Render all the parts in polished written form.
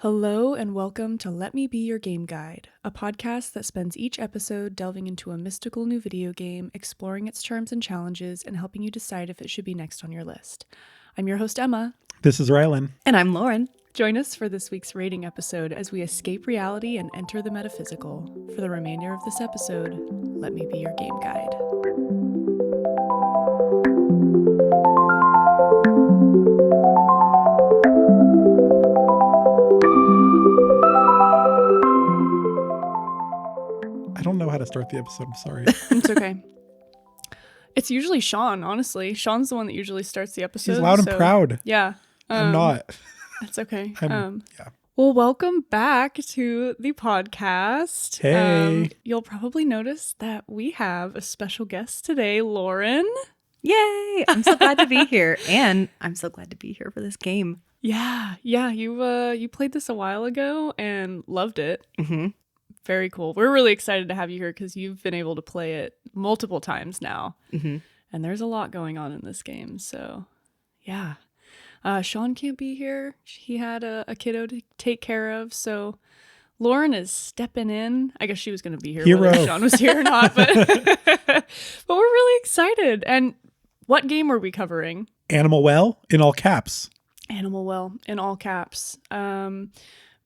Hello and welcome to Let Me Be Your Game Guide, a podcast that spends each episode delving into a mystical new video game, exploring its charms and challenges, and helping you decide if it should be next on your list. I'm your host, Emma. This is Rylan. And I'm Lauren. Join us for this week's rating episode as we escape reality and enter the metaphysical. For the remainder of this episode, let me be your game guide. I don't know how to start the episode. I'm sorry. It's okay. It's usually Sean, honestly. Sean's the one that usually starts the episode. He's loud and proud. Yeah. I'm not. It's okay. Yeah. Well, welcome back to the podcast. Hey. You'll probably notice that we have a special guest today, Lauren. Yay! I'm so glad to be here. And I'm so glad to be here for this game. Yeah. You played this a while ago and loved it. Mm-hmm. Very cool. We're really excited to have you here because you've been able to play it multiple times now. Mm-hmm. And there's a lot going on in this game. So, yeah. Sean can't be here. He had a kiddo to take care of. So, Lauren is stepping in. I guess she was going to be here whether Sean was here or not. But, but we're really excited. And what game are we covering? Animal Well in all caps. Animal Well in all caps.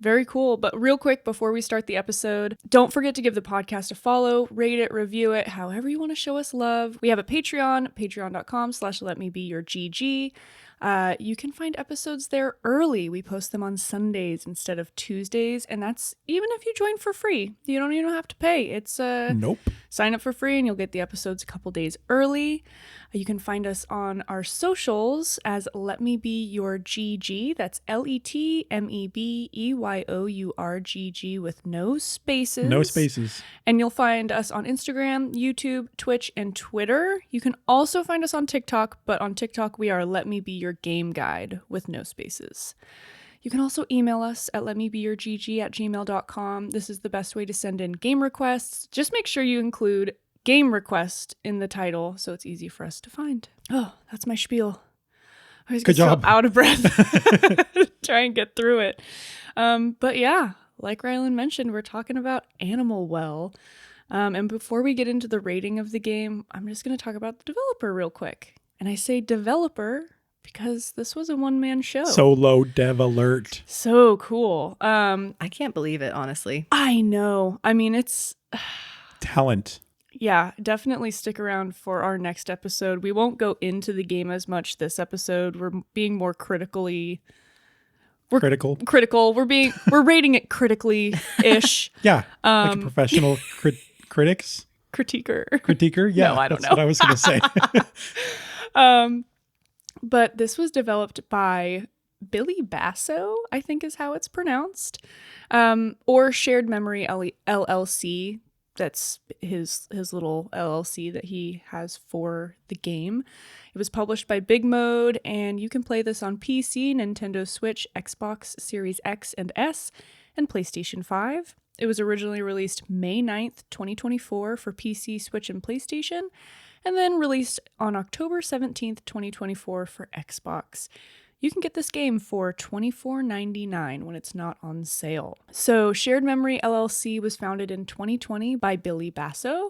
Very cool. But real quick, before we start the episode, don't forget to give the podcast a follow, rate it, review it, however you want to show us love. We have a Patreon, patreon.com/letmebeyourgg. You can find episodes there early. We post them on Sundays instead of Tuesdays. And that's even if you join for free. You don't even have to pay. It's Nope. Sign up for free and you'll get the episodes a couple days early. You can find us on our socials as Let Me Be Your GG. That's LetMeBeyourGG with no spaces. No spaces. And you'll find us on Instagram, YouTube, Twitch, and Twitter. You can also find us on TikTok, but on TikTok we are Let Me Be Your Game Guide with no spaces. You can also email us at letmebeyourgg@gmail.com. This is the best way to send in game requests. Just make sure you include game request in the title so it's easy for us to find. Oh, that's my spiel. I always get so out of breath. Try and get through it. But yeah, like Rylan mentioned, we're talking about Animal Well. And before we get into the rating of the game, I'm just going to talk about the developer real quick. And I say developer because this was a one-man show. Solo dev alert. So cool. I can't believe it, honestly. I know. I mean, it's... Talent. Yeah, definitely stick around for our next episode. We won't go into the game as much this episode. We're being more critical. We're rating it critically-ish. Yeah, like a professional critics? Critiquer? Yeah, no, I don't know. That's what I was going to say. But this was developed by Billy Basso, I think is how it's pronounced, or Shared Memory LLC. That's his little LLC that he has for the game. It was published by Big Mode, and you can play this on PC, Nintendo Switch, Xbox Series X and S, and PlayStation 5. It was originally released May 9th, 2024 for PC, Switch, and PlayStation, and then released on October 17th, 2024 for Xbox. You can get this game for $24.99 when it's not on sale. So Shared Memory LLC was founded in 2020 by Billy Basso,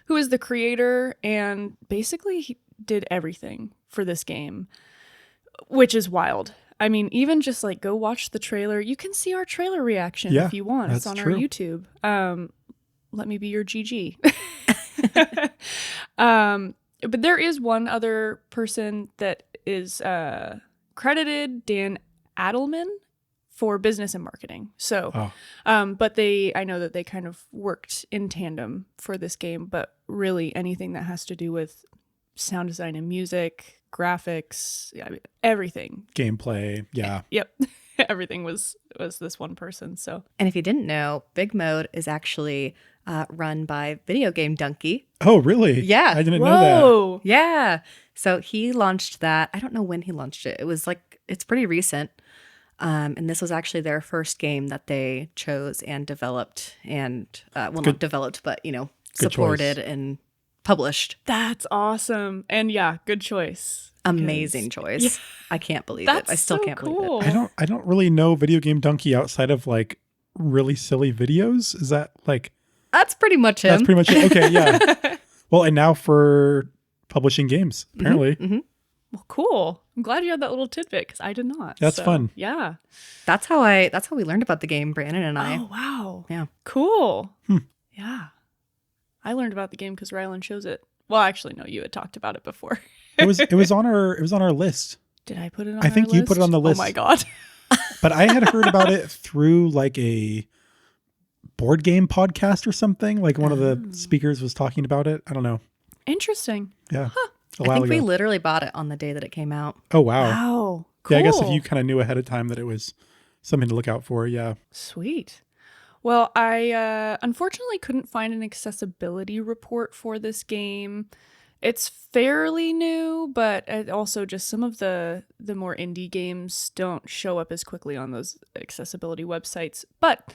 who is the creator and basically he did everything for this game, which is wild. I mean, even just like go watch the trailer. You can see our trailer reaction if you want. It's on our YouTube. Let me be your GG. But there is one other person that is credited, Dan Adelman, for business and marketing. So, but I know that they kind of worked in tandem for this game, but really anything that has to do with sound design and music, graphics, everything. Gameplay, yeah. Yep. Everything was this one person. So, and if you didn't know, Big Mode is actually run by Video Game Donkey. Oh, really? Yeah. I didn't know that. Yeah. So he launched that. I don't know when he launched it. It's pretty recent. And this was actually their first game that they chose and developed and, not developed, but, supported and published. That's awesome. And yeah, good choice. Amazing choice. Yeah. I can't believe it. I still so can't believe cool. it. I don't really know Video Game Donkey outside of like really silly videos. Is that like That's pretty much him. That's pretty much it. Okay, yeah. Well, and now for publishing games, apparently. Mm-hmm. Well, cool. I'm glad you had that little tidbit because I did not. That's fun. Yeah. That's how we learned about the game, Brandon and I. Oh, wow. Yeah. Cool. Yeah. I learned about the game because Rylan shows it. Well, actually, no, you had talked about it before. It was on our list. Did I put it on I think our you list? put it on the list. Oh my God. But I had heard about it through like a board game podcast or something. Like one of the speakers was talking about it. I don't know. Interesting. Yeah. A I while think ago. we literally bought it on the day that it came out. Oh, wow. Wow. Cool. Yeah, I guess if you kind of knew ahead of time that it was something to look out for. Yeah. Sweet. Well, I unfortunately couldn't find an accessibility report for this game. It's fairly new, but also just some of the more indie games don't show up as quickly on those accessibility websites. But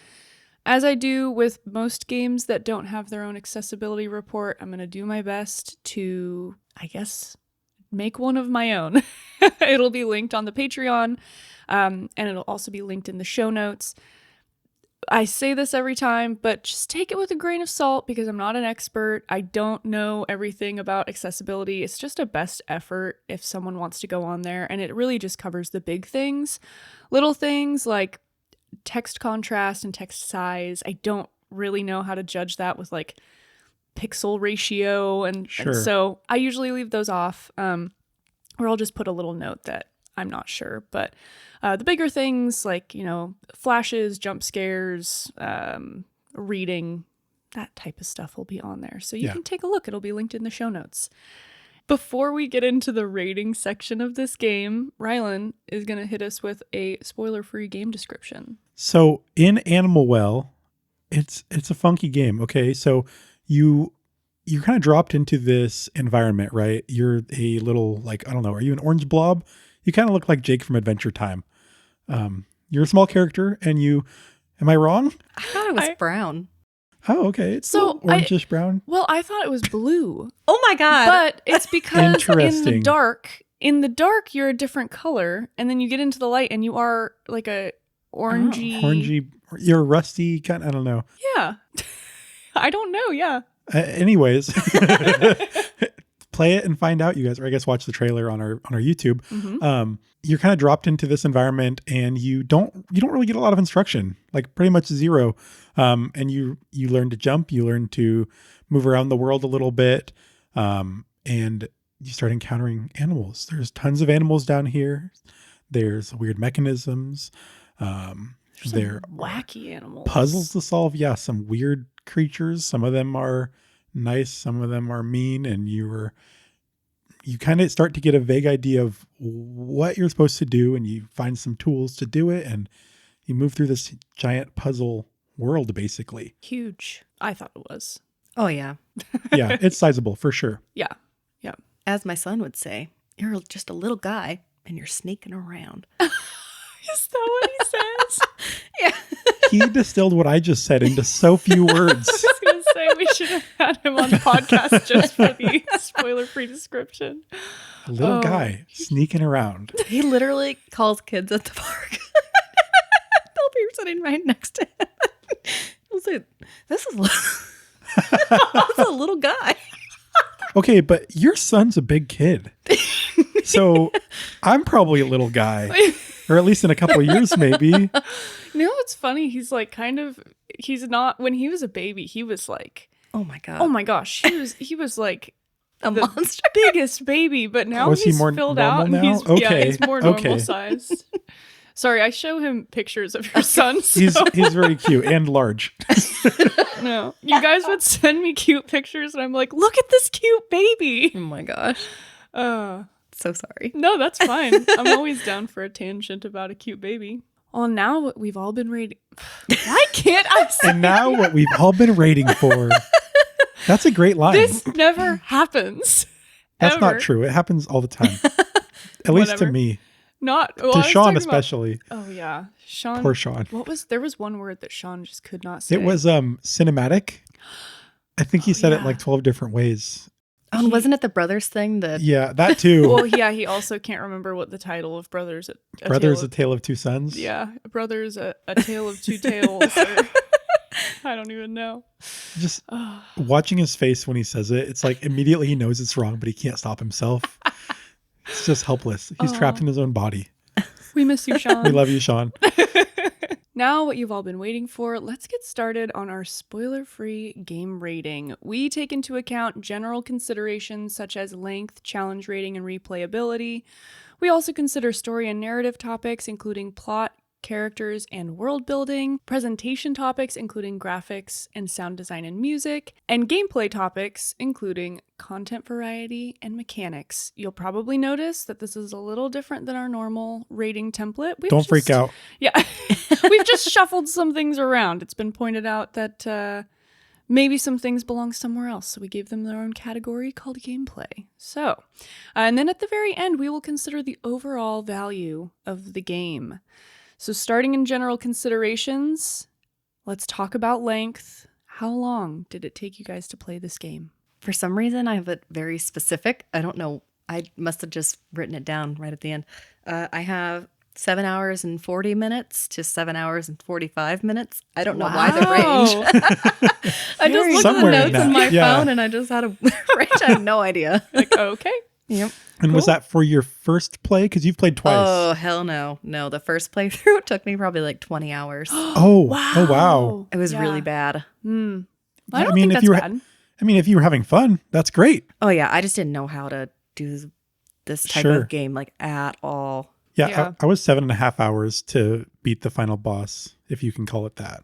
as I do with most games that don't have their own accessibility report, I'm going to do my best to, I guess, make one of my own. It'll be linked on the Patreon, and it'll also be linked in the show notes. I say this every time, but just take it with a grain of salt because I'm not an expert. I don't know everything about accessibility. It's just a best effort if someone wants to go on there, and it really just covers the big things. Little things like text contrast and text size. I don't really know how to judge that with like pixel ratio, and so I usually leave those off, or I'll just put a little note that I'm not sure. But the bigger things like, flashes, jump scares, reading, that type of stuff will be on there. So you can take a look. It'll be linked in the show notes. Before we get into the rating section of this game, Rylan is going to hit us with a spoiler-free game description. So in Animal Well, it's a funky game. Okay, so you're kind of dropped into this environment, right? You're a little, like, I don't know, are you an orange blob? You kind of look like Jake from Adventure Time. You're a small character, and am I wrong? I thought it was brown. Oh, okay. It's So orangish brown. Well, I thought it was blue. Oh my God. But it's because Interesting. in the dark, you're a different color, and then you get into the light and you are like a orangey. You're rusty kind. I don't know. Yeah. I don't know. Yeah. Anyways, play it and find out, you guys, or I guess watch the trailer on our YouTube. Mm-hmm. You're kind of dropped into this environment, and you don't really get a lot of instruction, like pretty much zero. And you learn to jump, you learn to move around the world a little bit, and you start encountering animals. There's tons of animals down here. There's weird mechanisms. There are wacky animals. puzzles to solve. Yeah, some weird creatures. Some of them are nice, some of them are mean, and you kind of start to get a vague idea of what you're supposed to do, and you find some tools to do it, and you move through this giant puzzle world, basically. Huge. I thought it was. Oh, yeah. Yeah, it's sizable for sure. Yeah. As my son would say, you're just a little guy and you're sneaking around. Is that what he says? Yeah. He distilled what I just said into so few words. I was going to say we should have had him on the podcast just for the spoiler-free description. A little guy sneaking around. He literally calls kids at the park. They'll be sitting right next to him. He'll say, this is a little guy. Okay, but your son's a big kid. So I'm probably a little guy. Or at least in a couple of years, maybe. You know what's funny? He's like he's not, when he was a baby, he was like, Oh my God. oh my gosh, he was like a the monster. biggest baby, but now Was he he's more filled normal out and now? he's Okay, he's more normal okay. size. Sorry, I show him pictures of your son. So He's very cute and large. no, you guys would send me cute pictures, and I'm like, look at this cute baby. Oh my gosh. So sorry. No, that's fine. I'm always down for a tangent about a cute baby. Well, now what we've all been rating. Why can't I say And now what we've all been rating for. That's a great line. this? Never happens. That's ever. not true. It happens all the time. At least to Whatever. me. Not well, I To was Sean talking especially. About, oh yeah, Sean. Poor Sean. There was one word that Sean just could not say. It was cinematic. I think he said it in yeah. like 12 different ways. Oh, wasn't it the brothers thing that Yeah, that too. Well, yeah, he also can't remember what the title of Brothers. Brothers, A Tale of Two Sons. Yeah, Brothers, a Tale of Two Tales. Or, I don't even know. Just watching his face when he says it, it's like immediately he knows it's wrong, but he can't stop himself. It's just helpless. He's trapped in his own body. We miss you, Sean. We love you, Sean. Now, what you've all been waiting for, let's get started on our spoiler-free game rating. We take into account general considerations such as length, challenge rating, and replayability. We also consider story and narrative topics, including plot, characters, and world building, presentation topics, including graphics and sound design and music, and gameplay topics, including content variety and mechanics. You'll probably notice that this is a little different than our normal rating template. Don't freak out. Yeah. We've just shuffled some things around. It's been pointed out that maybe some things belong somewhere else, so we gave them their own category called gameplay. So, and then at the very end, we will consider the overall value of the game. So starting in general considerations, let's talk about length. How long did it take you guys to play this game? for some reason I have it very specific. I don't know. I must have just written it down right at the end. I have 7 hours and 40 minutes to 7 hours and 45 minutes. I don't know why the range. I just looked at the notes on my phone and I just had a range. I have no idea. Like, okay. Yep. And was that for your first play? Because you've played twice. Oh, hell no. No, the first playthrough took me probably like 20 hours. Oh, wow. Oh, wow. It was really bad. I don't think that's bad. I mean, if you were having fun, that's great. Oh, yeah. I just didn't know how to do this type of game like at all. Yeah. I was 7.5 hours to beat the final boss, if you can call it that.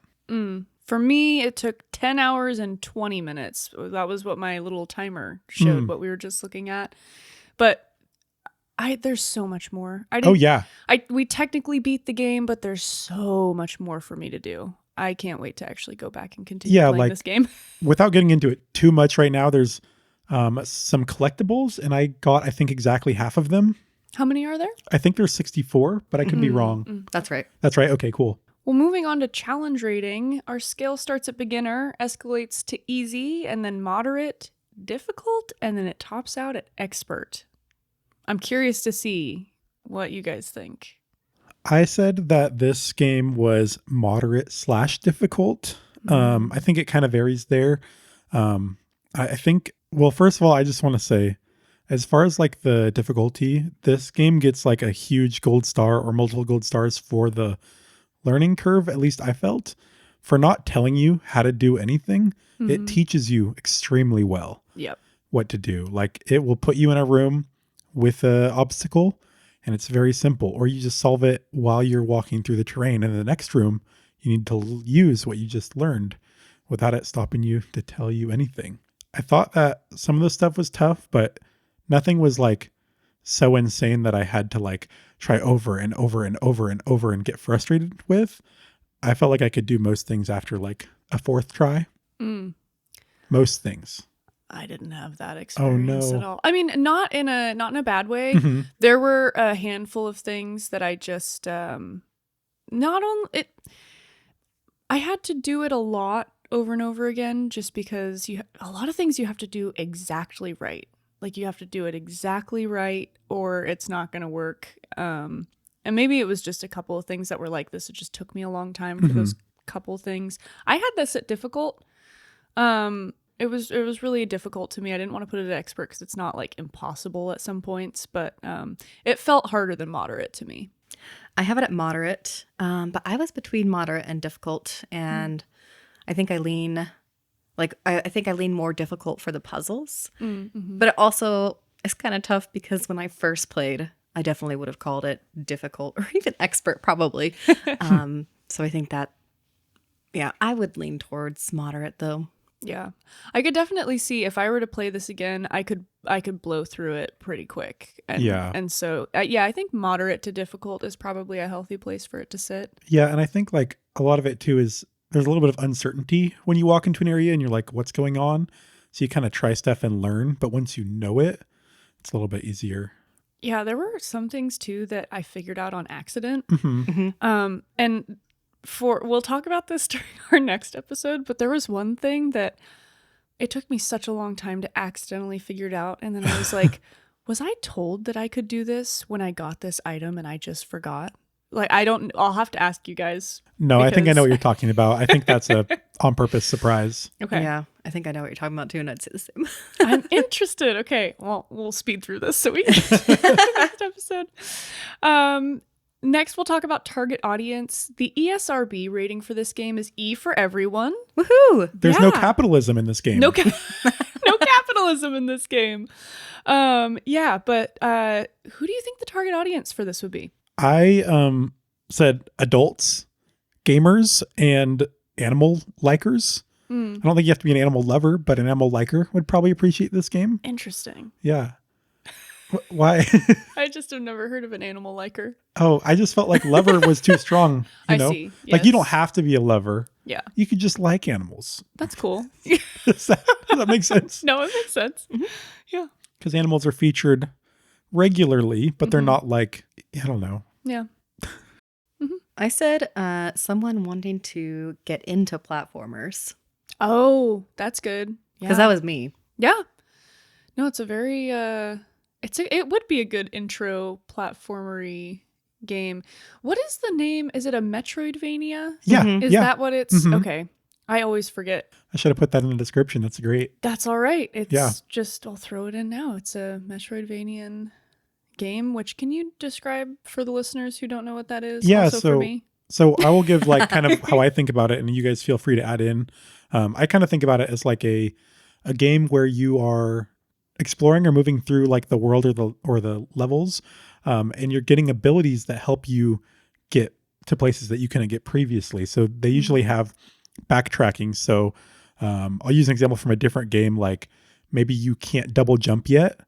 For me, it took 10 hours and 20 minutes. That was what my little timer showed, what we were just looking at. But there's so much more. We technically beat the game, but there's so much more for me to do. I can't wait to actually go back and continue playing this game. Without getting into it too much right now, there's some collectibles, and I got, I think, exactly half of them. How many are there? I think there's 64, but I could be wrong. That's right. That's right. Okay, cool. Well, moving on to challenge rating, our scale starts at beginner, escalates to easy, and then moderate, difficult, and then it tops out at expert. I'm curious to see what you guys think. I said that this game was moderate/difficult. I think it kind of varies there. I think, well, first of all, I just want to say, as far as like the difficulty, this game gets like a huge gold star or multiple gold stars for the learning curve, at least I felt, for not telling you how to do anything. It teaches you extremely well what to do. Like, it will put you in a room with an obstacle and it's very simple, or you just solve it while you're walking through the terrain. And in the next room, you need to use what you just learned without it stopping you to tell you anything. I thought that some of the stuff was tough, but nothing was like so insane that I had to like try over and over and over and over and get frustrated with. I felt like I could do most things after like a fourth try. Most things. I didn't have that experience at all. I mean, not in a bad way. Mm-hmm. There were a handful of things that I just I had to do it a lot over and over again, just because a lot of things you have to do exactly right. Like, you have to do it exactly right or it's not going to work. And maybe it was just a couple of things that were like this. It just took me a long time for those couple things. I had this at difficult. It was really difficult to me. I didn't want to put it at expert because it's not like impossible at some points, but it felt harder than moderate to me. I have it at moderate, but I was between moderate and difficult, and I think I lean more difficult for the puzzles. But it also is kind of tough because when I first played, I definitely would have called it difficult or even expert probably. So I think that, I would lean towards moderate though. Yeah, I could definitely see if I were to play this again, I could blow through it pretty quick. And so, I think moderate to difficult is probably a healthy place for it to sit. Yeah, and I think like a lot of it too is there's a little bit of uncertainty when you walk into an area and you're like, what's going on? So you kind of try stuff and learn, but once you know it, it's a little bit easier. Yeah, there were some things too that I figured out on accident. And we'll talk about this during our next episode, but there was one thing that It took me such a long time to accidentally figure it out. And then I was like, was I told that I could do this when I got this item and I just forgot? Like, I'll have to ask you guys. No, I think I know what you're talking about. I think that's a on purpose surprise. Okay. Yeah, I think I know what you're talking about too, and I'd say the same. I'm interested. Okay. Well, we'll speed through this so we can get to the next episode. Next, we'll talk about target audience. The ESRB rating for this game is E for everyone. Woohoo! There's no Yeah. capitalism in this game. No capitalism in this game. Yeah, but who do you think the target audience for this would be? I said adults, gamers, and animal likers. I don't think you have to be an animal lover, but an animal liker would probably appreciate this game. Interesting. Yeah. Why? I just have never heard of an animal liker. Oh, I just felt like lover was too strong. You I know? see. Like you Yes. don't have to be a lover. Yeah, You could just like animals. that's cool. Does that make sense? No, it makes sense. Yeah. Because animals are featured regularly, but they're Mhm. not like, I don't know. Yeah. I said someone wanting to get into platformers Oh, that's good. because that was me. Yeah. No, it's a very it would be a good intro platformery game. What is the name? Is it a metroidvania? Yeah. Mhm. Is yeah. that what it's Mhm. okay. I always forget. I should have put that in the description. That's great. That's all right. It's Yeah. just I'll throw it in now. It's a metroidvanian game, which can you describe for the listeners who don't know what that is? Yeah, Also for so- me. So I will give like kind of how I think about it, and you guys feel free to add in. I kind of think about it as like a game where you are exploring or moving through like the world or the levels, and you're getting abilities that help you get to places that you couldn't get previously. So they usually have backtracking. So I'll use an example from a different game, like maybe you can't double jump yet.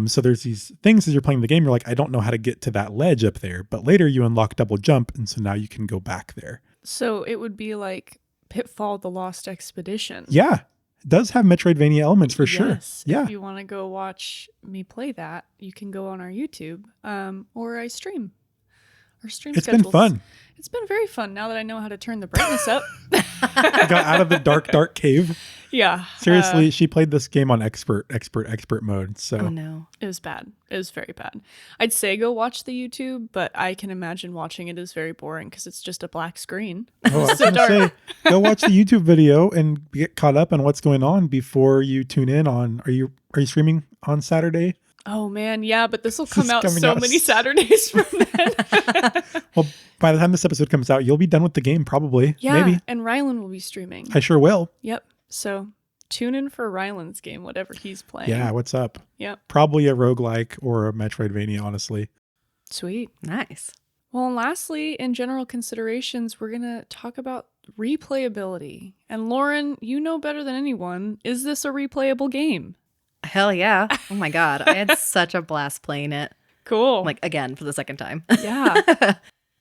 So there's these things as you're playing the game, you're like, I don't know how to get to that ledge up there, but later you unlock double jump. And so now you can go back there. So it would be like Pitfall: The Lost Expedition. Yeah. It does have Metroidvania elements for sure. Yes. Yeah. If you want to go watch me play that, you can go on our YouTube, or I stream. Our stream It's been schedules. fun. It's been very fun now that I know how to turn the brightness up. I got out of the dark cave. Yeah. Seriously, she played this game on expert mode. So Oh no. It was bad. It was very bad. I'd say go watch the YouTube, but I can imagine watching it is very boring because it's just a black screen. I was So gonna dark. say, go watch the YouTube video and get caught up on what's going on before you tune in on. Are you streaming on Saturday? Oh man, yeah, but this will This come is out coming so out many Saturdays from then. Well, by the time this episode comes out, you'll be done with the game probably. Yeah, Maybe. and Rylan will be streaming. I sure will. Yep. So tune in for Rylan's game, whatever he's playing. Yeah, what's up? Yep. Probably a roguelike or a Metroidvania, honestly. Sweet. Nice. Well, and lastly, in general considerations, we're going to talk about replayability. And Lauren, you know better than anyone, is this a replayable game? Hell yeah. Oh my God. I had such a blast playing it. Cool. Like again for the second time. yeah.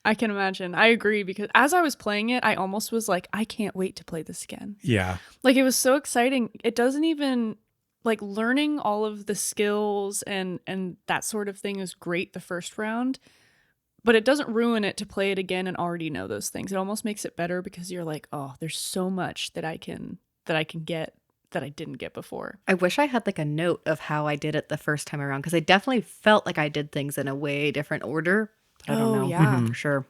I can imagine. I agree because as I was playing it, I almost was like, I can't wait to play this again. Yeah. Like it was so exciting. It doesn't even like learning all of the skills and that sort of thing is great the first round, but it doesn't ruin it to play it again and already know those things. It almost makes it better because you're like, oh, there's so much that I can get that I didn't get before. I wish I had like a note of how I did it the first time around because I definitely felt like I did things in a way different order. But I don't know yeah. for sure.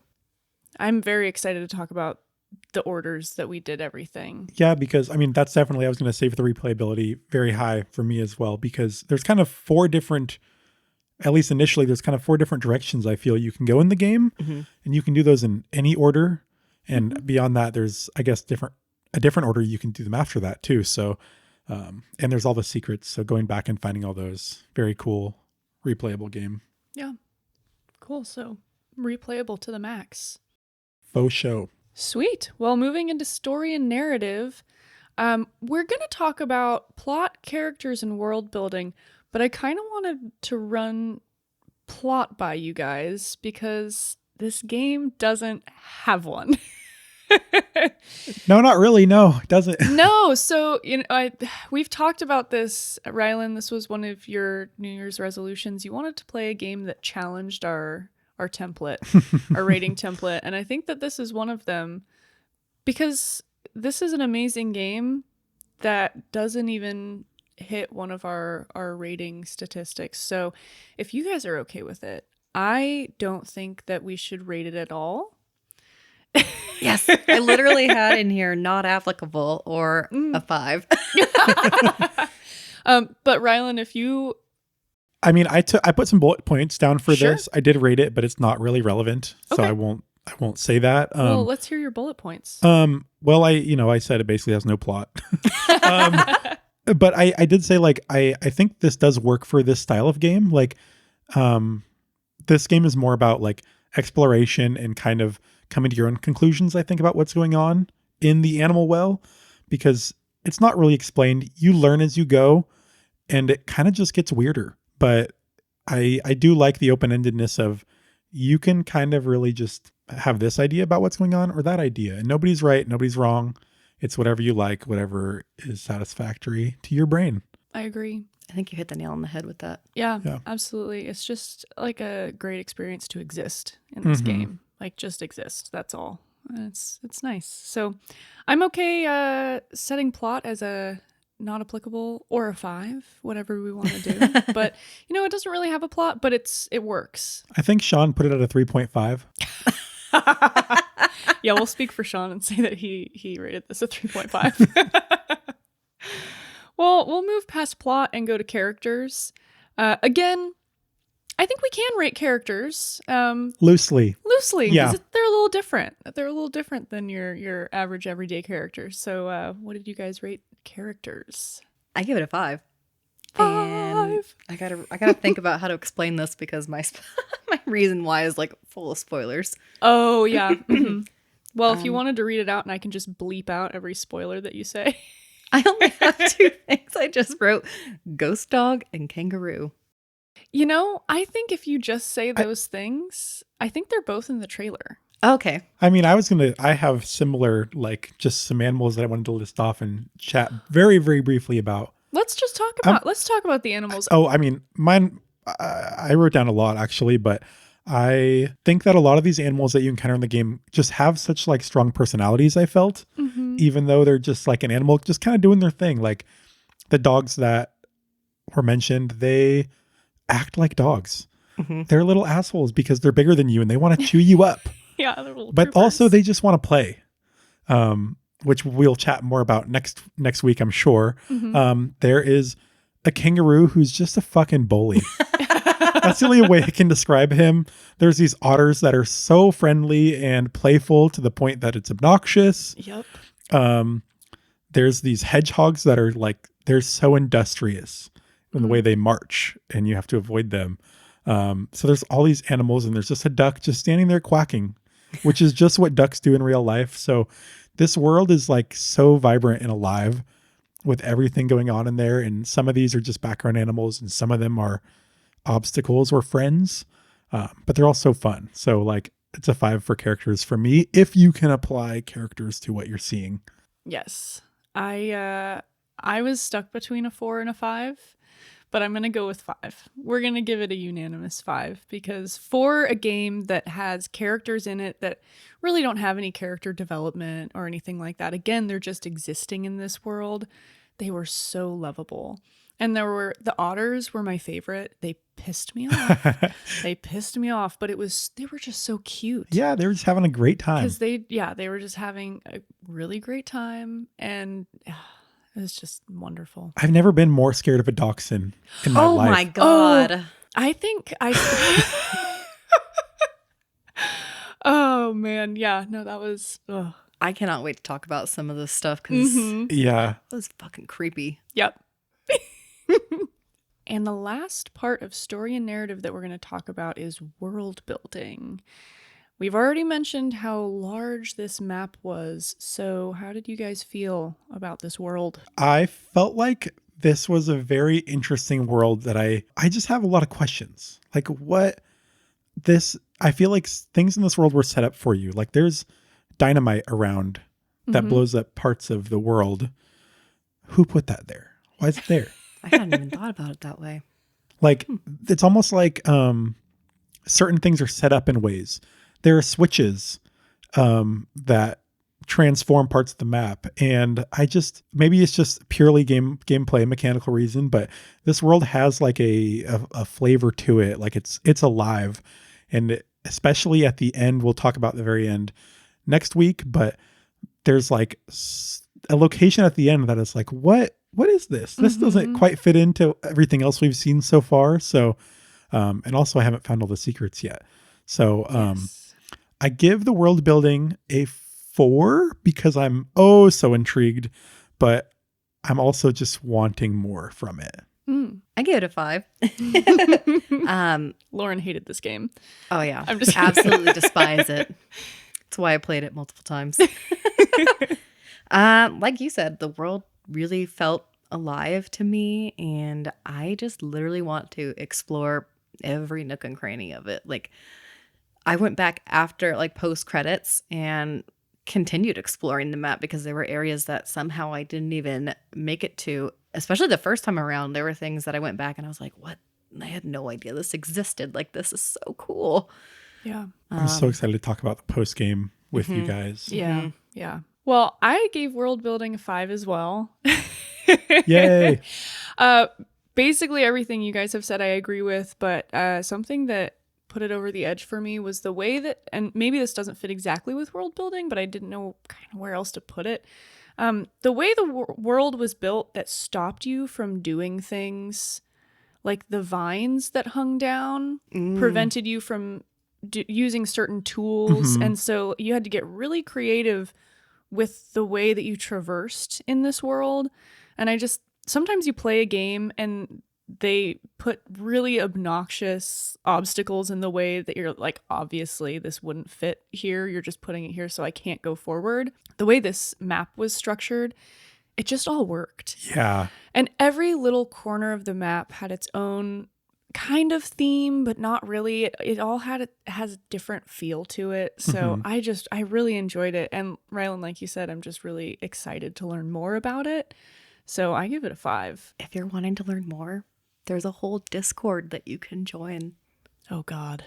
I'm very excited to talk about the orders that we did everything. Yeah, because I mean, that's definitely, I was going to say for the replayability, very high for me as well, because there's kind of four different, at least initially, there's kind of four different directions I feel you can go in the game, and you can do those in any order. And beyond that, there's, I guess, a different order you can do them after that too. So, and there's all the secrets. So going back and finding all those, very cool, replayable game. Yeah. Cool. So replayable to the max. Faux show. Sweet. Well, moving into story and narrative, we're going to talk about plot, characters, and world building, but I kind of wanted to run plot by you guys because this game doesn't have one. No, not really. No, it doesn't. No, so we've talked about this, Rylan. This was one of your New Year's resolutions. You wanted to play a game that challenged our template, our rating template, and I think that this is one of them because this is an amazing game that doesn't even hit one of our rating statistics. So if you guys are okay with it, I don't think that we should rate it at all. Yes, I literally had in here not applicable or a 5. But Rylan, if you... I mean, I put some bullet points down for Sure. this. I did rate it, but it's not really relevant, so Okay. I won't say that. well, let's hear your bullet points. Well, I said it basically has no plot. But I did say, like, I think this does work for this style of game. Like, this game is more about like exploration and kind of coming to your own conclusions, I think, about what's going on in the animal well, because it's not really explained. You learn as you go, and it kind of just gets weirder. But I do like the open-endedness of, you can kind of really just have this idea about what's going on or that idea, and nobody's right, nobody's wrong. It's whatever you like, whatever is satisfactory to your brain. I agree. I think you hit the nail on the head with that. Yeah, Yeah. absolutely. It's just like a great experience to exist in this Mhm. game. Like, just exist. That's all. It's nice. So I'm okay setting plot as a not applicable or a 5, whatever we want to do. But it doesn't really have a plot, but it works. I think Sean put it at a 3.5. Yeah, we'll speak for Sean and say that he rated this a 3.5. Well, we'll move past plot and go to characters. Again, I think we can rate characters Loosely. loosely. Yeah. 'Cause they're a little different. They're a little different than your average everyday characters. So what did you guys rate characters? I give it a 5. 5. And I gotta think about how to explain this because my my reason why is like full of spoilers. Oh, yeah. Mhm. Well, if you wanted to read it out and I can just bleep out every spoiler that you say. I only have 2 things. I just wrote ghost dog and kangaroo. I think if you just say those things, I think they're both in the trailer. Okay. I mean, I have similar, like, just some animals that I wanted to list off and chat very, very briefly about. Let's talk about the animals. Oh, I mean, mine, I wrote down a lot actually, but I think that a lot of these animals that you encounter in the game just have such like strong personalities, I felt, even though they're just like an animal, just kind of doing their thing. Like the dogs that were mentioned, they act like dogs. They're little assholes because they're bigger than you and they want to chew you up. Yeah, they're little But troopers. also they just want to play, which we'll chat more about next week, I'm sure. There is a kangaroo who's just a fucking bully. That's the only way I can describe him. There's these otters that are so friendly and playful to the point that it's obnoxious. Yep. There's these hedgehogs that are like, they're so industrious in the way they march and you have to avoid them. So there's all these animals and there's just a duck just standing there quacking, which is just what ducks do in real life. So this world is like so vibrant and alive with everything going on in there. And some of these are just background animals and some of them are obstacles or friends. But they're all so fun. So like it's a 5 for characters for me, if you can apply characters to what you're seeing. Yes. I was stuck between a 4 and a 5, but I'm going to go with 5. We're going to give it a unanimous 5 because for a game that has characters in it that really don't have any character development or anything like that, again, they're just existing in this world. They were so lovable. And the otters were my favorite. They pissed me off. But they were just so cute. Yeah, they were just having a great time. Because they were just having a really great time. And it was just wonderful. I've never been more scared of a dachshund in my life. Oh my God. Oh, I think oh man. Yeah, no, that was, ugh. I cannot wait to talk about some of this stuff because Yeah. it was fucking creepy. Yep. And the last part of story and narrative that we're going to talk about is world building. We've already mentioned how large this map was. So how did you guys feel about this world? I felt like this was a very interesting world that I just have a lot of questions. Like I feel like things in this world were set up for you. Like there's dynamite around that blows up parts of the world. Who put that there? Why is it there? I hadn't even thought about it that way. Like it's almost like certain things are set up in ways. There are switches that transform parts of the map. And maybe it's just purely gameplay, mechanical reason, but this world has like a flavor to it. Like it's alive. And especially at the end, we'll talk about the very end next week, but there's like a location at the end that is like, what is this? This doesn't quite fit into everything else we've seen so far. So, and also I haven't found all the secrets yet. So, Yes. I give the world building a 4 because I'm so intrigued, but I'm also just wanting more from it. I gave it a 5. Lauren hated this game. Oh yeah, I'm just absolutely despise it. That's why I played it multiple times. Like you said, the world really felt alive to me, and I just literally want to explore every nook and cranny of it. Like, I went back after like post credits and continued exploring the map because there were areas that somehow I didn't even make it to. Especially the first time around, there were things that I went back and I was like, what? I had no idea this existed. Like, this is so cool. Yeah. I'm so excited to talk about the post game with you guys. Yeah. Yeah. Well, I gave world building a 5 as well. Yay. Basically everything you guys have said I agree with, but something that put it over the edge for me was the way that, and maybe this doesn't fit exactly with world building, but I didn't know kind of where else to put it. The way the world was built that stopped you from doing things, like the vines that hung down prevented you from using certain tools. And so you had to get really creative with the way that you traversed in this world. And sometimes you play a game and they put really obnoxious obstacles in the way that you're like, obviously this wouldn't fit here. You're just putting it here so I can't go forward. The way this map was structured, it just all worked. Yeah. And every little corner of the map had its own kind of theme, but not really. It all has a different feel to it. So I really enjoyed it. And Rylan, like you said, I'm just really excited to learn more about it. So I give it a 5. If you're wanting to learn more, there's a whole Discord that you can join. Oh God.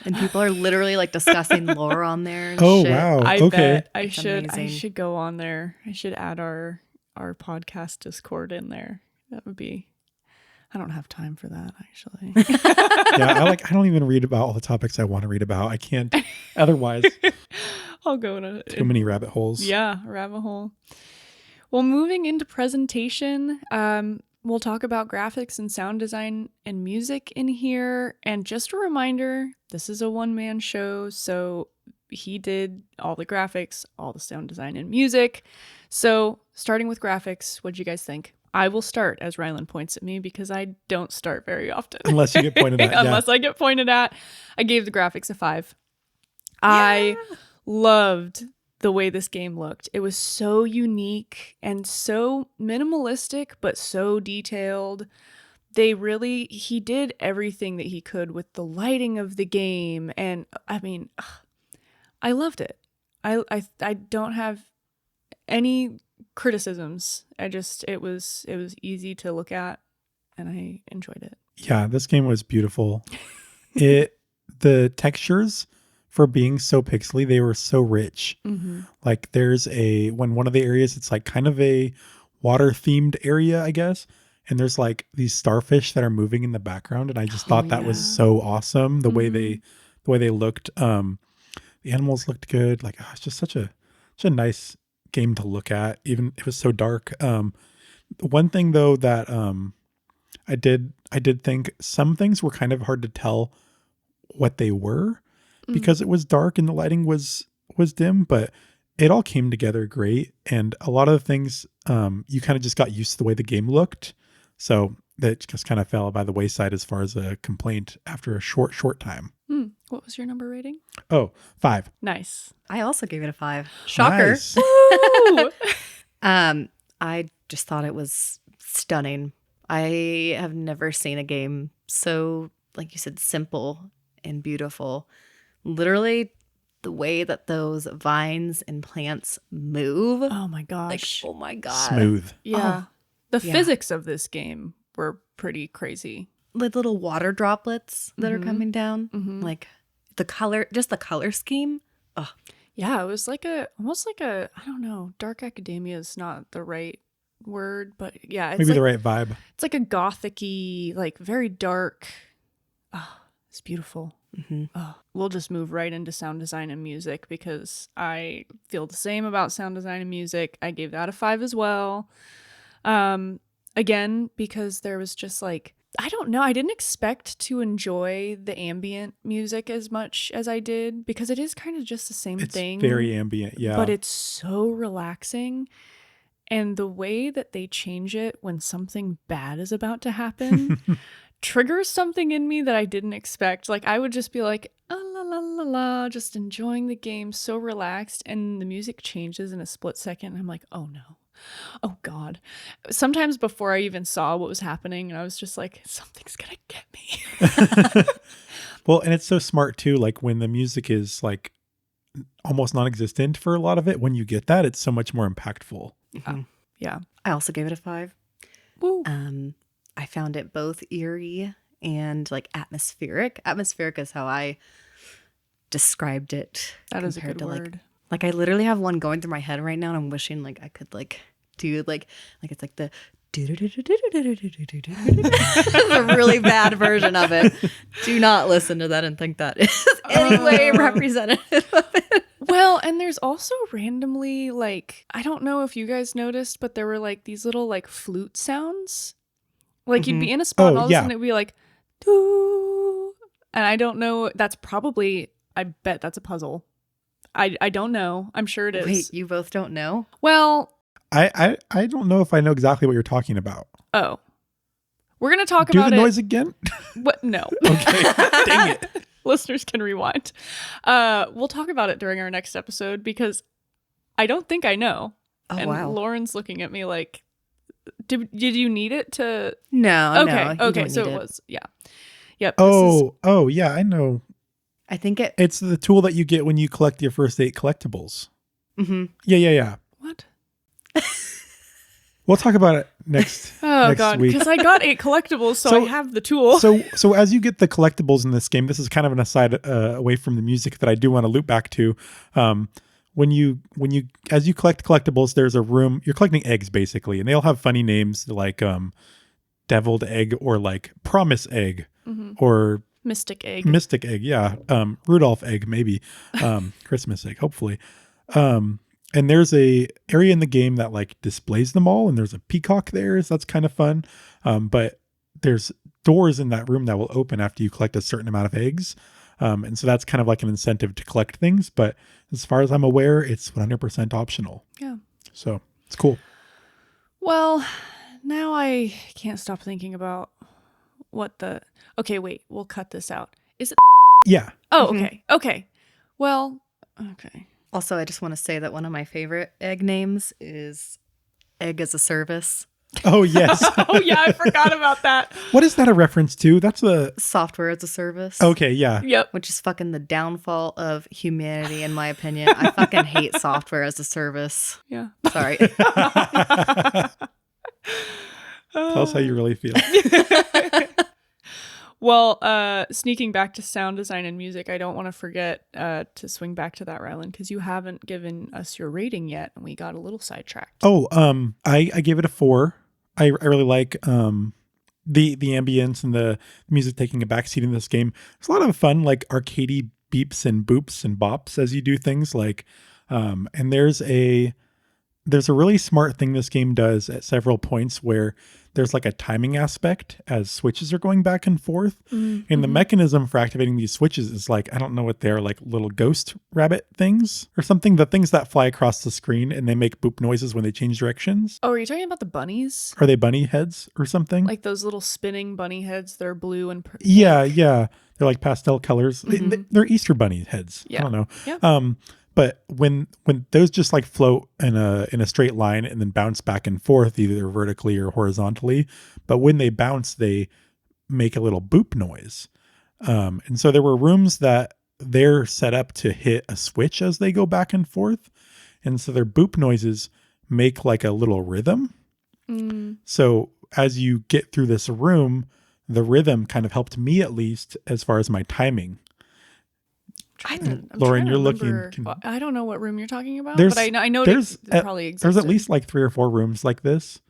And people are literally like discussing lore on there and Oh, shit. wow. I Okay. bet I It's should amazing. should go on there. I should add our podcast Discord in there. That would be, I don't have time for that actually. Yeah. I don't even read about all the topics I want to read about. I can't otherwise. I'll go in Too many rabbit holes. Yeah, rabbit hole. Well, moving into presentation, we'll talk about graphics and sound design and music in here. And just a reminder, this is a one-man show, so he did all the graphics, all the sound design and music. So starting with graphics, what'd you guys think? I will start as Rylan points at me because I don't start very often. Unless you get pointed at. Unless I get pointed at. I gave the graphics a 5. I loved the way this game looked. It was so unique and so minimalistic, but so detailed. He did everything that he could with the lighting of the game. And I mean, I loved it. I don't have any criticisms. It was easy to look at and I enjoyed it. Yeah. This game was beautiful. The textures, for being so pixely, they were so rich. Like there's one of the areas, it's like kind of a water themed area, I guess. And there's like these starfish that are moving in the background. And I just thought that was so awesome. The way they looked, the animals looked good. Like, it's just such a nice game to look at. Even it was so dark. One thing though, that, I did think some things were kind of hard to tell what they were, because it was dark and the lighting was dim, but it all came together great. And a lot of the things, you kind of just got used to the way the game looked. So that just kind of fell by the wayside as far as a complaint after a short time. What was your number rating? Oh, 5. Nice. I also gave it a 5. Shocker. Nice. Woo! I just thought it was stunning. I have never seen a game so, like you said, simple and beautiful. Literally, the way that those vines and plants move. Oh my Like, gosh. oh my God. Smooth. Yeah. Oh, The yeah. physics of this game were pretty crazy. Like little water droplets that are coming down. Like the color, just the color scheme. Oh, Yeah, it was like almost like a, I don't know, dark academia is not the right word, but yeah, it's Maybe the like right vibe. it's like a gothic-y, like very dark. Oh, it's beautiful. Mm-hmm. Oh, we'll just move right into sound design and music because I feel the same about sound design and music. I gave that a 5 as well. Again, because there was just like, I don't know, I didn't expect to enjoy the ambient music as much as I did because it is kind of just the same It's thing. very ambient, yeah. But it's so relaxing. And the way that they change it when something bad is about to happen triggers something in me that I didn't expect. Like I would just be like, ah, la la la la, just enjoying the game, so relaxed, and the music changes in a split second. And I'm like, oh no. Oh God. Sometimes before I even saw what was happening, and I was just like, something's gonna get me. Well, and it's so smart too, like when the music is like almost non-existent for a lot of it, when you get that, it's so much more impactful. Mm-hmm. Yeah. I also gave it a 5. Woo. I found it both eerie and like atmospheric. Atmospheric is how I described it. That is a compared good to, word. Like I literally have one going through my head right now, and I'm wishing like I could like do like it's like the a really bad version of it. Do not listen to that and think that is any way representative of it. Well, and there's also randomly like, I don't know if you guys noticed, but there were like these little like flute sounds. Like you'd be in a spot and all of a sudden it'd be like, doo. And I don't know. That's probably, I bet that's a puzzle. I don't know. I'm sure it is. Wait, you both don't know? Well, I don't know if I know exactly what you're talking about. oh, we're going to talk Do about the it. noise again? What? No. Okay. Dang it. Listeners can rewind. We'll talk about it during our next episode because I don't think I know. Oh, and wow. Lauren's looking at me like, did you need it to? No, Okay. no. Okay. So it was, yeah. Yep. Oh, yeah, I know. I think It's the tool that you get when you collect your first 8 collectibles. Mm-hmm. Yeah. What? We'll talk about it next God, week. because I got 8 collectibles, so I have the tool. So as you get the collectibles in this game, this is kind of an aside away from the music that I do want to loop back to. As you collect collectibles, there's a room. You're collecting eggs basically, and they all have funny names like deviled egg or like promise egg or Mystic egg. Mystic egg, yeah. Rudolph egg, maybe. Christmas egg, hopefully. And there's a area in the game that like displays them all, and there's a peacock there, so that's kind of fun. But there's doors in that room that will open after you collect a certain amount of eggs. And so that's kind of like an incentive to collect things. But as far as I'm aware, it's 100% optional. Yeah. So it's cool. Well, now I can't stop thinking about what the... Okay, wait. We'll cut this out. Is it... Yeah. Oh, okay. Okay. Well, okay. Also, I just want to say that one of my favorite egg names is Egg as a Service. Oh, yes. Oh, yeah. I forgot about that. What is that a reference to? That's a... Software as a service. Okay, yeah. Yep. Which is fucking the downfall of humanity, in my opinion. I fucking hate software as a service. Yeah. Sorry. Tell us how you really feel. Well, sneaking back to sound design and music, I don't want to forget to swing back to that, Rylan, because you haven't given us your rating yet, and we got a little sidetracked. Oh, I gave it a 4. I really like the ambience and the music taking a backseat in this game. There's a lot of fun, like arcadey beeps and boops and bops as you do things. Like, and there's a really smart thing this game does at several points where there's like a timing aspect as switches are going back and forth. And the mechanism for activating these switches is like, I don't know what they're, like little ghost rabbit things or something. The things that fly across the screen and they make boop noises when they change directions. Oh, are you talking about the bunnies? Are they bunny heads or something? Like those little spinning bunny heads. They're blue and pink. Yeah. They're like pastel colors. They're Easter bunny heads. Yeah. I don't know. Yeah. But when those just like float in a straight line and then bounce back and forth, either vertically or horizontally, but when they bounce, they make a little boop noise. And so there were rooms that they're set up to hit a switch as they go back and forth. And so their boop noises make like a little rhythm. So as you get through this room, the rhythm kind of helped me, at least as far as my timing. I'm Lauren, trying to you're remember. looking. Well, I don't know what room you're talking about, There's- but I know there's it probably exists. There's at least like 3 or 4 rooms like this.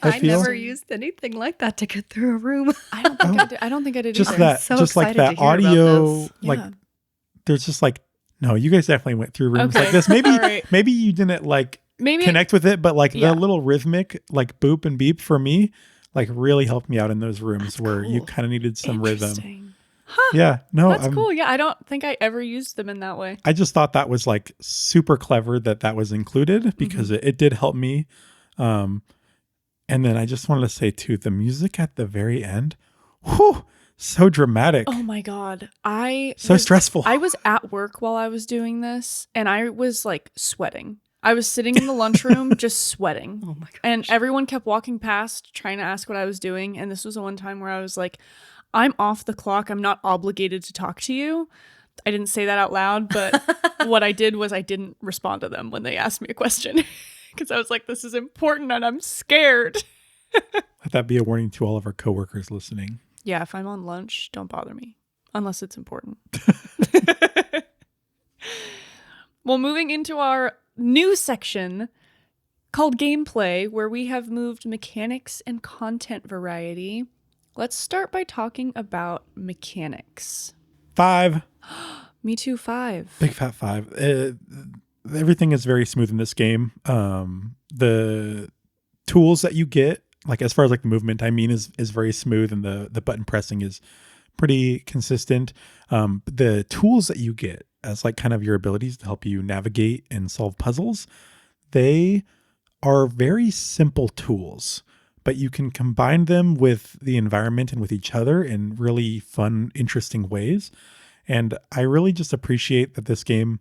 I feel. never used anything like that to get through a room. I don't think I did. I don't think I did Just either. that, so just like excited that to hear about audio, this. like Yeah. there's just like, no, you guys definitely went through rooms Okay. like this. Maybe, All right. maybe you didn't like Maybe connect with it, but like Yeah. the little rhythmic, like boop and beep for me, like really helped me out in those rooms That's where you cool. kind of needed some rhythm. Interesting. Yeah, no, That's cool. Yeah, I don't think I ever used them in that way. I just thought that was like super clever that was included because it did help me. And then I just wanted to say too, the music at the very end, whew, so dramatic, Oh my god. so stressful. I was at work while I was doing this and I was like sweating. I was sitting in the lunchroom just sweating. Oh my god. And everyone kept walking past trying to ask what I was doing. And this was the one time where I was like, I'm off the clock. I'm not obligated to talk to you. I didn't say that out loud, but what I did was I didn't respond to them when they asked me a question because I was like, this is important and I'm scared. Let that be a warning to all of our coworkers listening. Yeah, if I'm on lunch, don't bother me unless it's important. Well, moving into our new section called gameplay, where we have moved mechanics and content variety. Let's start by talking about mechanics. 5, Me too, 5. big fat 5. Everything is very smooth in this game. The tools that you get, like as far as like the movement, I mean, is very smooth, and the button pressing is pretty consistent. The tools that you get as like kind of your abilities to help you navigate and solve puzzles, they are very simple tools, but you can combine them with the environment and with each other in really fun, interesting ways. And I really just appreciate that this game,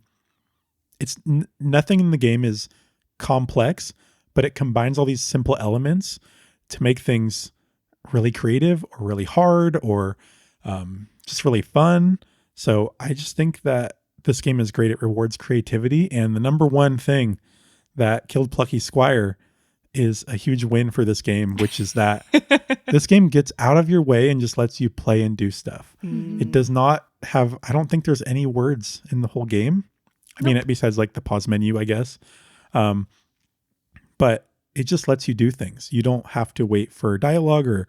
it's nothing in the game is complex, but it combines all these simple elements to make things really creative or really hard or just really fun. So I just think that this game is great. It rewards creativity. And the number one thing that killed Plucky Squire is a huge win for this game, which is that this game gets out of your way and just lets you play and do stuff. It does not have, I don't think there's any words in the whole game. I mean, besides like the pause menu, I guess. But it just lets you do things. You don't have to wait for dialogue or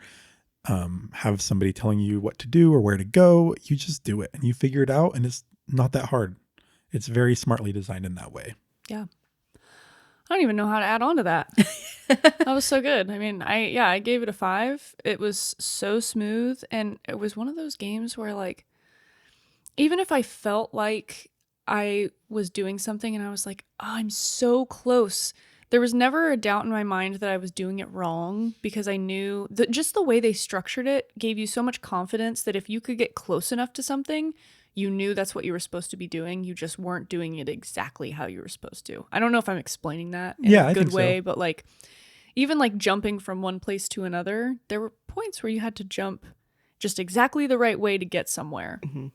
have somebody telling you what to do or where to go. You just do it and you figure it out, and it's not that hard. It's very smartly designed in that way. Yeah. I don't even know how to add on to that. That was so good. I mean, I gave it a 5. It was so smooth, and it was one of those games where like, even if I felt like I was doing something and I was like, oh, I'm so close, there was never a doubt in my mind that I was doing it wrong, because I knew that just the way they structured it gave you so much confidence that if you could get close enough to something, you knew that's what you were supposed to be doing. You just weren't doing it exactly how you were supposed to. I don't know if I'm explaining that in Yeah, a I good think way, so. but like even like jumping from one place to another, there were points where you had to jump just exactly the right way to get somewhere. Mm-hmm.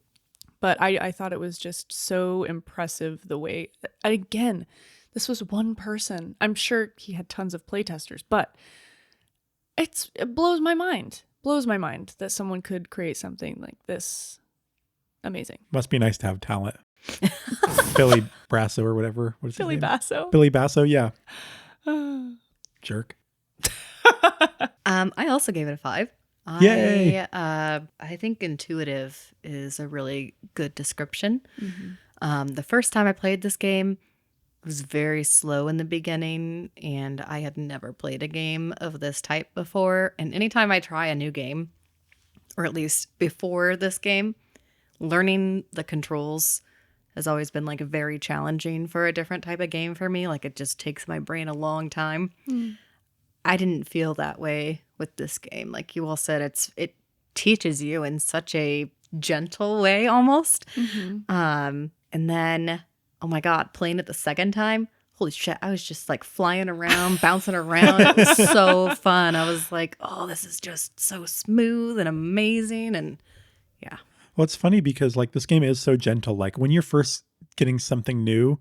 But I thought it was just so impressive the way, again, this was one person. I'm sure he had tons of playtesters, but it blows my mind. Blows my mind that someone could create something like this. Amazing. Must be nice to have talent. Billy Brasso or whatever. What is his Billy name? Basso. Billy Basso, yeah. Jerk. I also gave it a 5. Yay. I think intuitive is a really good description. Mm-hmm. The first time I played this game, it was very slow in the beginning, and I had never played a game of this type before. And anytime I try a new game, or at least before this game, learning the controls has always been like very challenging for a different type of game for me. Like it just takes my brain a long time. I didn't feel that way with this game. Like you all said, it teaches you in such a gentle way almost. And then, oh my God, playing it the second time, holy shit, I was just like flying around, bouncing around. It was so fun. I was like, oh, this is just so smooth and amazing. And yeah. Well, it's funny because like this game is so gentle. Like when you're first getting something new,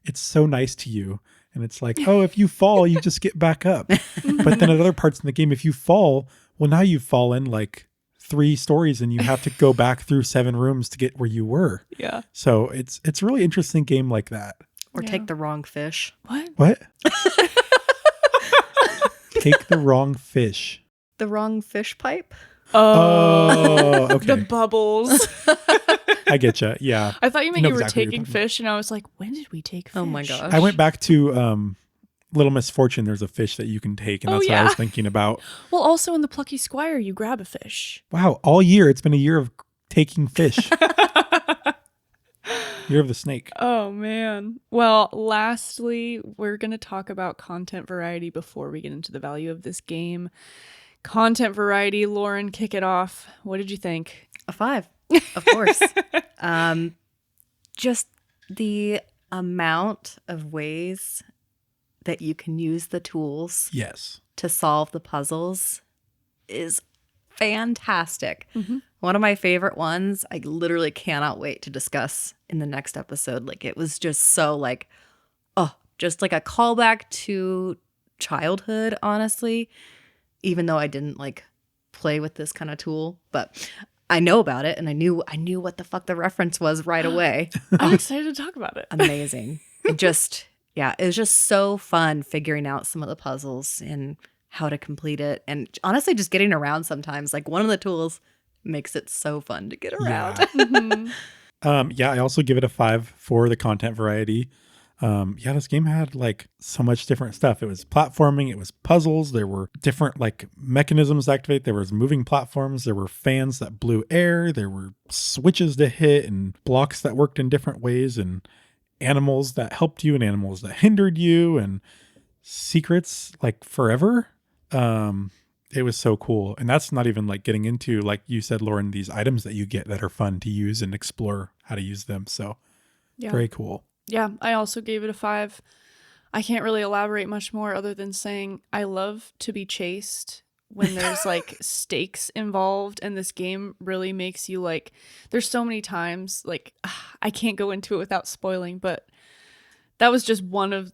it's so nice to you. And it's like, oh, if you fall, you just get back up. But then at other parts in the game, if you fall, well, now you've fallen like 3 stories and you have to go back through 7 rooms to get where you were. Yeah. So it's a really interesting game like that. Or take the wrong fish. What? Take the wrong fish. The wrong fish pipe? Oh, okay. The bubbles. I get you. Yeah. I thought you meant know you were exactly what you're taking talking fish, and I was like, when did we take fish? Oh my gosh. I went back to Little Misfortune. There's a fish that you can take, and that's what I was thinking about. Well, also in the Plucky Squire, you grab a fish. Wow, all year it's been a year of taking fish. Year of the snake. Oh, man. Well, lastly, we're going to talk about content variety before we get into the value of this game. Content variety, Lauren, kick it off. What did you think? A 5, of course. Just the amount of ways that you can use the tools Yes. to solve the puzzles is fantastic. Mm-hmm. One of my favorite ones, I literally cannot wait to discuss in the next episode. Like, it was just so like, oh, just like a callback to childhood, honestly, even though I didn't like play with this kind of tool, but I know about it and I knew what the fuck the reference was right away. I'm excited to talk about it. Amazing. It just, yeah, it was just so fun figuring out some of the puzzles and how to complete it. And honestly, just getting around sometimes, like one of the tools makes it so fun to get around. Yeah, I also give it a 5 for the content variety. Yeah, this game had like so much different stuff. It was platforming, it was puzzles, there were different like mechanisms to activate, there was moving platforms, there were fans that blew air, there were switches to hit and blocks that worked in different ways, and animals that helped you and animals that hindered you, and secrets like forever. It was so cool. And that's not even like getting into, like you said, Lauren, these items that you get that are fun to use and explore how to use them. So very cool. Yeah, I also gave it a 5. I can't really elaborate much more other than saying I love to be chased when there's like stakes involved, and this game really makes you like, there's so many times, like I can't go into it without spoiling, but that was just one of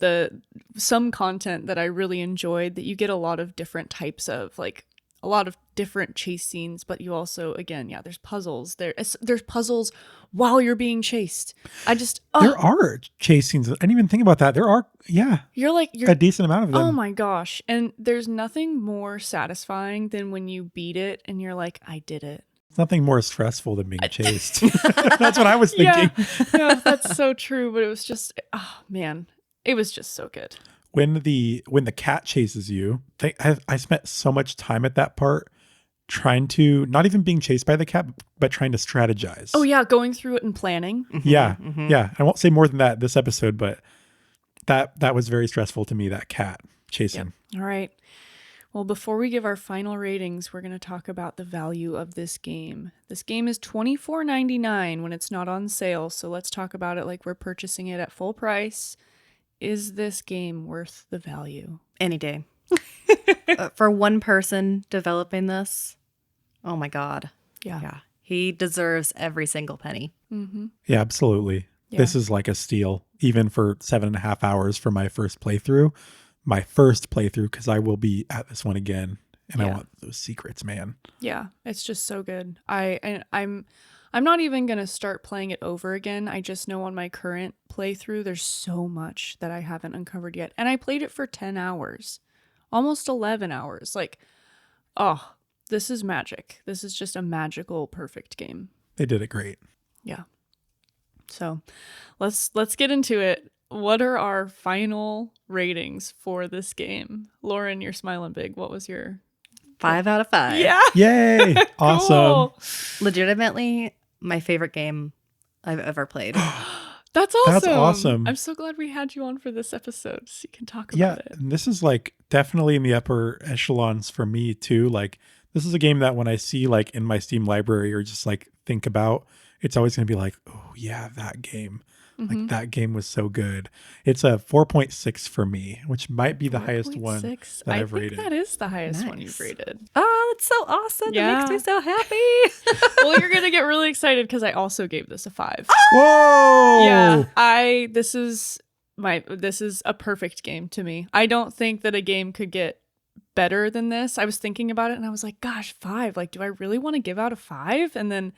some content that I really enjoyed, that you get a lot of different types of, like a lot of different chase scenes, but you also, again, yeah, there's puzzles. There's puzzles while you're being chased. There are chase scenes. I didn't even think about that. There are, yeah. You're a decent amount of them. Oh my gosh. And there's nothing more satisfying than when you beat it and you're like, I did it. It's nothing more stressful than being chased. That's what I was thinking. Yeah, that's so true. But it was just, oh man, it was just so good. When the cat chases you, I spent so much time at that part trying to, not even being chased by the cat, but trying to strategize. Oh yeah, going through it and planning. Yeah. I won't say more than that this episode, but that was very stressful to me, that cat chasing. Yep. All right. Well, before we give our final ratings, we're going to talk about the value of this game. This game is $24.99 when it's not on sale, so let's talk about it like we're purchasing it at full price. Is this game worth the value? Any day. For one person developing this, oh my God. Yeah. He deserves every single penny. Mm-hmm. Yeah, absolutely. Yeah. This is like a steal, even for 7.5 hours for my first playthrough. Because I will be at this one again, and I want those secrets, man. Yeah, it's just so good. I'm not even gonna start playing it over again. I just know on my current playthrough, there's so much that I haven't uncovered yet, and I played it for 10 hours, almost 11 hours. Like, oh, this is magic. This is just a magical, perfect game. They did it great. Yeah. So, let's get into it. What are our final ratings for this game? Lauren, you're smiling big. What was your 5 out of 5? Yeah. Yay. Awesome. Cool. Legitimately my favorite game I've ever played. That's awesome. That's awesome. I'm so glad we had you on for this episode so you can talk about it. And this is like definitely in the upper echelons for me too. Like, this is a game that when I see like in my Steam library or just like think about, it's always going to be like, oh yeah, that game. Mm-hmm. Like, that game was so good. It's a 4.6 for me, which might be the highest one that I've rated. That is the highest one you've rated. Oh, that's so awesome. Yeah. That makes me so happy. Well, you're going to get really excited because I also gave this a 5. Whoa! Yeah, this is a perfect game to me. I don't think that a game could get better than this. I was thinking about it and I was like, gosh, 5. Like, do I really want to give out a 5? And then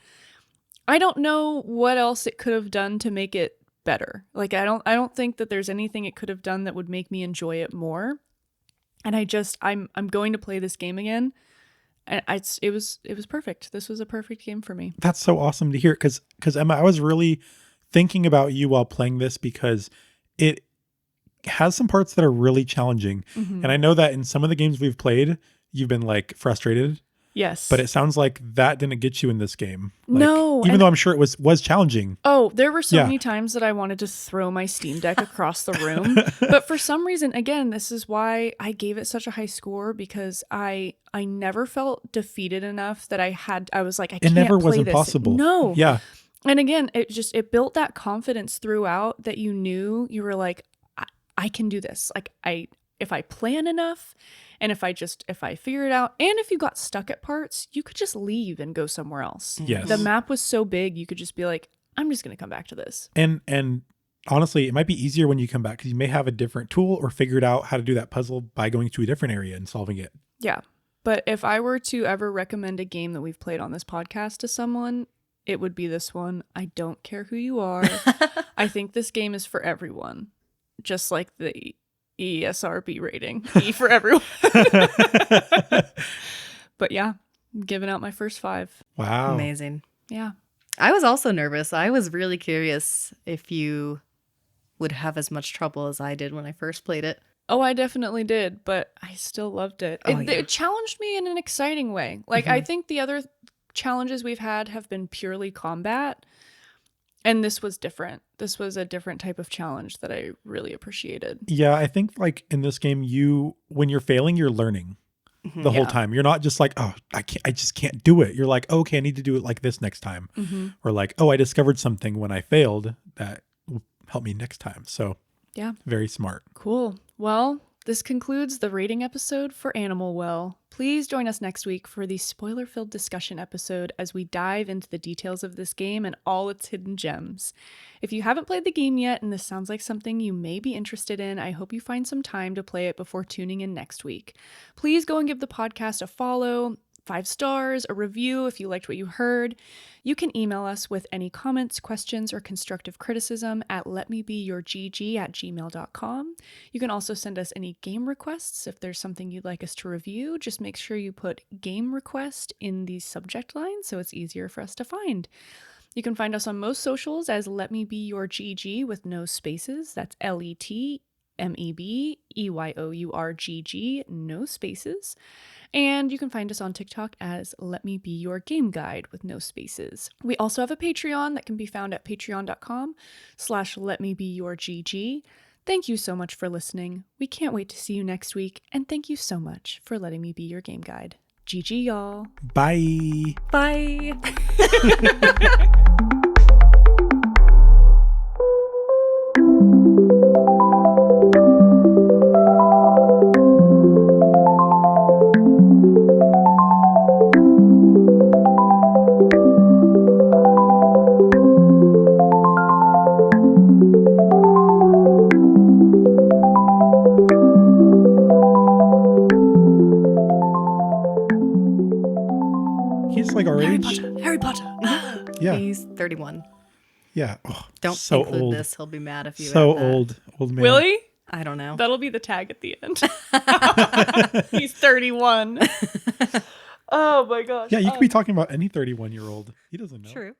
I don't know what else it could have done to make it better. Like, I don't think that there's anything it could have done that would make me enjoy it more. And I'm going to play this game again. And it was perfect. This was a perfect game for me. That's so awesome to hear. Because Emma, I was really thinking about you while playing this because it has some parts that are really challenging. Mm-hmm. And I know that in some of the games we've played, you've been like frustrated. Yes. But it sounds like that didn't get you in this game. Like, no. Even though I'm sure it was challenging. Oh, there were so many times that I wanted to throw my Steam Deck across the room. But for some reason, again, this is why I gave it such a high score, because I never felt defeated enough that I was like, I can't play this. It never was impossible. No. Yeah. And again, it built that confidence throughout that you knew you were like, I can do this. Like, if I plan enough and if I figure it out, and if you got stuck at parts, you could just leave and go somewhere else. Yes. The map was so big, you could just be like, I'm just going to come back to this. And honestly, it might be easier when you come back because you may have a different tool or figured out how to do that puzzle by going to a different area and solving it. Yeah. But if I were to ever recommend a game that we've played on this podcast to someone, it would be this one. I don't care who you are. I think this game is for everyone. Just like the ESRB rating. E for everyone. But yeah, I'm giving out my first 5. Wow. Amazing. Yeah. I was also nervous. I was really curious if you would have as much trouble as I did when I first played it. Oh, I definitely did, but I still loved it. It challenged me in an exciting way. Like, I think the other challenges we've had have been purely combat, and this was different. This was a different type of challenge that I really appreciated. Yeah, I think like in this game, when you're failing, you're learning the whole time. You're not just like, oh, I just can't do it. You're like, oh, okay, I need to do it like this next time. Or like, oh, I discovered something when I failed that will help me next time. So yeah, very smart. Cool. Well, this concludes the rating episode for Animal Well. Please join us next week for the spoiler-filled discussion episode as we dive into the details of this game and all its hidden gems. If you haven't played the game yet and this sounds like something you may be interested in, I hope you find some time to play it before tuning in next week. Please go and give the podcast a follow, 5 stars, a review if you liked what you heard. You can email us with any comments, questions, or constructive criticism at letmebeyourgg@gmail.com. You can also send us any game requests if there's something you'd like us to review. Just make sure you put game request in the subject line so it's easier for us to find. You can find us on most socials as Let Me Be Your GG with no spaces. That's LetMeBeyourGG, no spaces. And you can find us on TikTok as Let Me Be Your Game Guide with no spaces. We also have a Patreon that can be found at patreon.com/LetMeBeYourGG. Thank you so much for listening. We can't wait to see you next week. And thank you so much for letting me be your game guide. GG, y'all. Bye. Bye. He's like our age. Harry Potter. Yeah. He's 31. Yeah. Oh, Don't so include old. this. He'll be mad if you So add that. old man. Will he? I don't know. That'll be the tag at the end. He's 31. Oh my gosh. Yeah, you could be talking about any 31-year-old. He doesn't know. True.